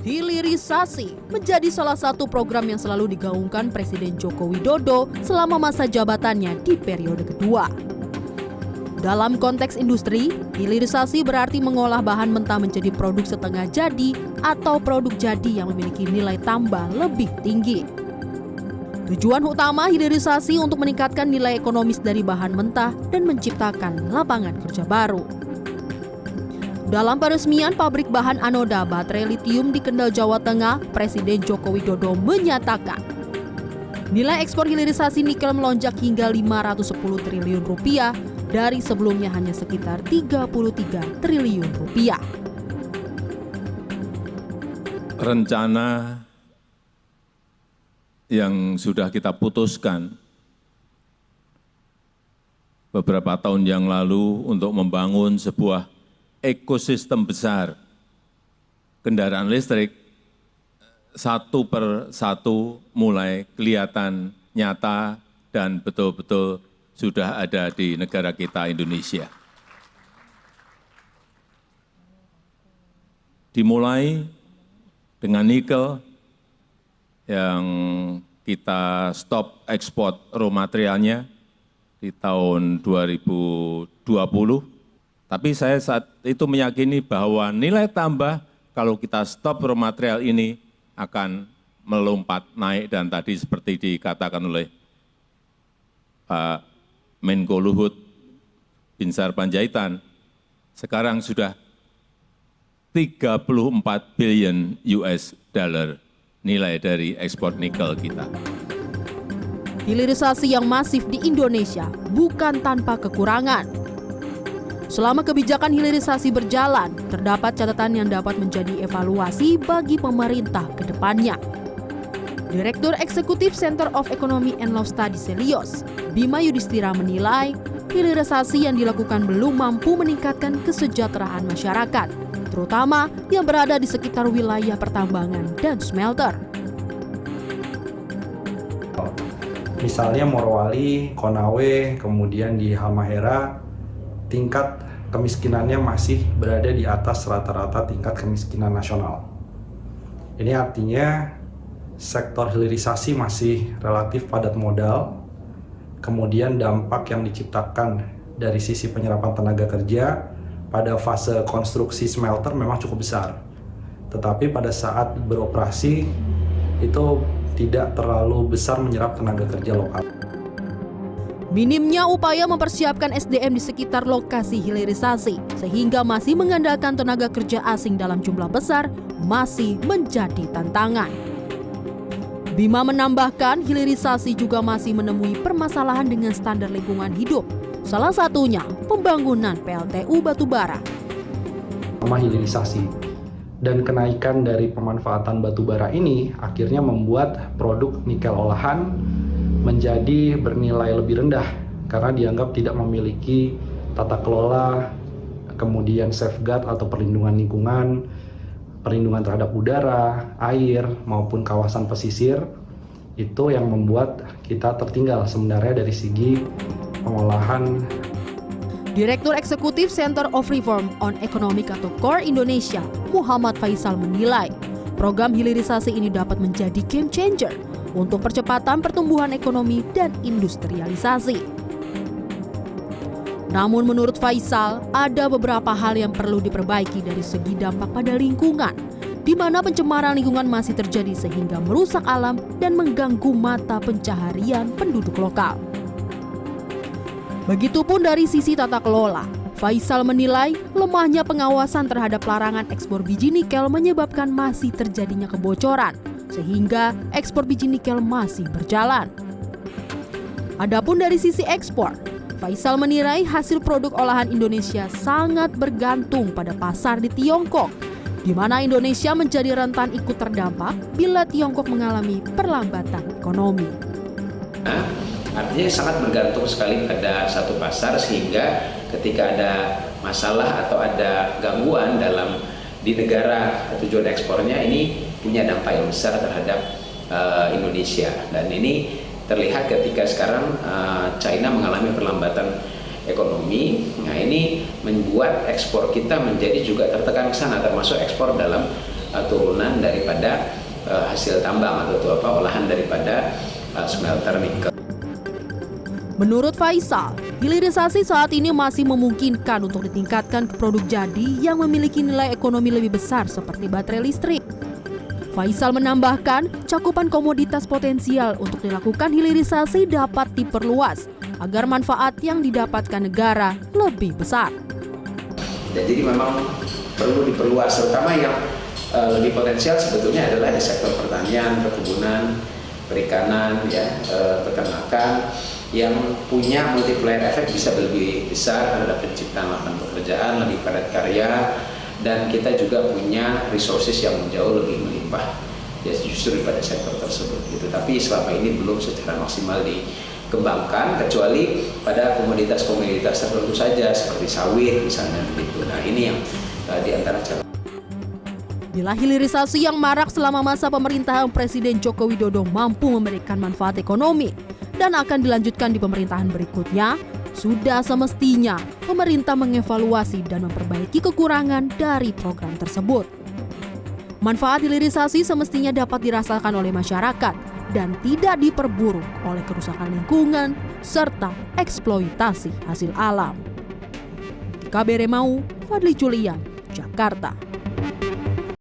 Hilirisasi menjadi salah satu program yang selalu digaungkan Presiden Joko Widodo selama masa jabatannya di periode kedua. Dalam konteks industri, hilirisasi berarti mengolah bahan mentah menjadi produk setengah jadi atau produk jadi yang memiliki nilai tambah lebih tinggi. Tujuan utama hilirisasi untuk meningkatkan nilai ekonomis dari bahan mentah dan menciptakan lapangan kerja baru. Dalam peresmian pabrik bahan anoda baterai litium di Kendal, Jawa Tengah, Presiden Joko Widodo menyatakan nilai ekspor hilirisasi nikel melonjak hingga 510 triliun rupiah dari sebelumnya hanya sekitar 33 triliun rupiah. Rencana yang sudah kita putuskan beberapa tahun yang lalu untuk membangun sebuah ekosistem besar kendaraan listrik satu per satu mulai kelihatan nyata dan betul-betul sudah ada di negara kita Indonesia. Dimulai dengan nikel yang kita stop ekspor raw materialnya di tahun 2020. Tapi saya saat itu meyakini bahwa nilai tambah kalau kita stop raw material ini akan melompat naik dan tadi seperti dikatakan oleh Pak Menko Luhut Binsar Panjaitan, sekarang sudah 34 billion US dollar nilai dari ekspor nikel kita. Hilirisasi yang masif di Indonesia bukan tanpa kekurangan. Selama kebijakan hilirisasi berjalan, terdapat catatan yang dapat menjadi evaluasi bagi pemerintah ke depannya. Direktur Eksekutif Center of Economy and Law Studies Helios, Bima Yudhistira menilai, hilirisasi yang dilakukan belum mampu meningkatkan kesejahteraan masyarakat, terutama yang berada di sekitar wilayah pertambangan dan smelter. Misalnya Morowali, Konawe, kemudian di Halmahera, tingkat kemiskinannya masih berada di atas rata-rata tingkat kemiskinan nasional. Ini artinya sektor hilirisasi masih relatif padat modal, kemudian dampak yang diciptakan dari sisi penyerapan tenaga kerja pada fase konstruksi smelter memang cukup besar. Tetapi pada saat beroperasi itu tidak terlalu besar menyerap tenaga kerja lokal. Minimnya upaya mempersiapkan SDM di sekitar lokasi hilirisasi, sehingga masih mengandalkan tenaga kerja asing dalam jumlah besar, masih menjadi tantangan. Bima menambahkan, hilirisasi juga masih menemui permasalahan dengan standar lingkungan hidup, salah satunya pembangunan PLTU batubara. Hilirisasi dan kenaikan dari pemanfaatan batubara ini akhirnya membuat produk nikel olahan menjadi bernilai lebih rendah karena dianggap tidak memiliki tata kelola, kemudian safeguard atau perlindungan lingkungan, perlindungan terhadap udara, air, maupun kawasan pesisir. Itu yang membuat kita tertinggal sebenarnya dari segi pengolahan. Direktur Eksekutif Center of Reform on Economic atau CORE Indonesia, Muhammad Faisal menilai, program hilirisasi ini dapat menjadi game changer untuk percepatan pertumbuhan ekonomi dan industrialisasi. Namun menurut Faisal, ada beberapa hal yang perlu diperbaiki dari segi dampak pada lingkungan, di mana pencemaran lingkungan masih terjadi sehingga merusak alam dan mengganggu mata pencaharian penduduk lokal. Begitupun dari sisi tata kelola, Faisal menilai lemahnya pengawasan terhadap larangan ekspor biji nikel menyebabkan masih terjadinya kebocoran, sehingga ekspor biji nikel masih berjalan. Adapun dari sisi ekspor, Faisal menilai hasil produk olahan Indonesia sangat bergantung pada pasar di Tiongkok, di mana Indonesia menjadi rentan ikut terdampak bila Tiongkok mengalami perlambatan ekonomi. Artinya sangat bergantung sekali pada satu pasar, sehingga ketika ada masalah atau ada gangguan di negara tujuan ekspornya, ini punya dampak yang besar terhadap Indonesia. Dan ini terlihat ketika sekarang China mengalami perlambatan ekonomi. Nah, ini membuat ekspor kita menjadi juga tertekan ke sana, termasuk ekspor dalam turunan daripada hasil tambang atau olahan daripada smelter nikel. Menurut Faisal, hilirisasi saat ini masih memungkinkan untuk ditingkatkan ke produk jadi yang memiliki nilai ekonomi lebih besar seperti baterai listrik. Faisal menambahkan, cakupan komoditas potensial untuk dilakukan hilirisasi dapat diperluas agar manfaat yang didapatkan negara lebih besar. Dan jadi memang perlu diperluas, terutama yang lebih potensial sebetulnya adalah di sektor pertanian, perkebunan, perikanan, peternakan, yang punya multiplier efek bisa lebih besar terhadap penciptaan lapangan pekerjaan, lebih padat karya, dan kita juga punya resources yang jauh lebih melimpah ya justru daripada sektor tersebut gitu. Tapi selama ini belum secara maksimal dikembangkan kecuali pada komoditas-komoditas tertentu saja seperti sawit misalnya begitu. Nah, ini yang di antara cara. Bila hilirisasi yang marak selama masa pemerintahan Presiden Joko Widodo mampu memberikan manfaat ekonomi dan akan dilanjutkan di pemerintahan berikutnya, sudah semestinya pemerintah mengevaluasi dan memperbaiki kekurangan dari program tersebut. Manfaat hilirisasi semestinya dapat dirasakan oleh masyarakat dan tidak diperburuk oleh kerusakan lingkungan serta eksploitasi hasil alam. KBR Mau, Fadli Julian, Jakarta.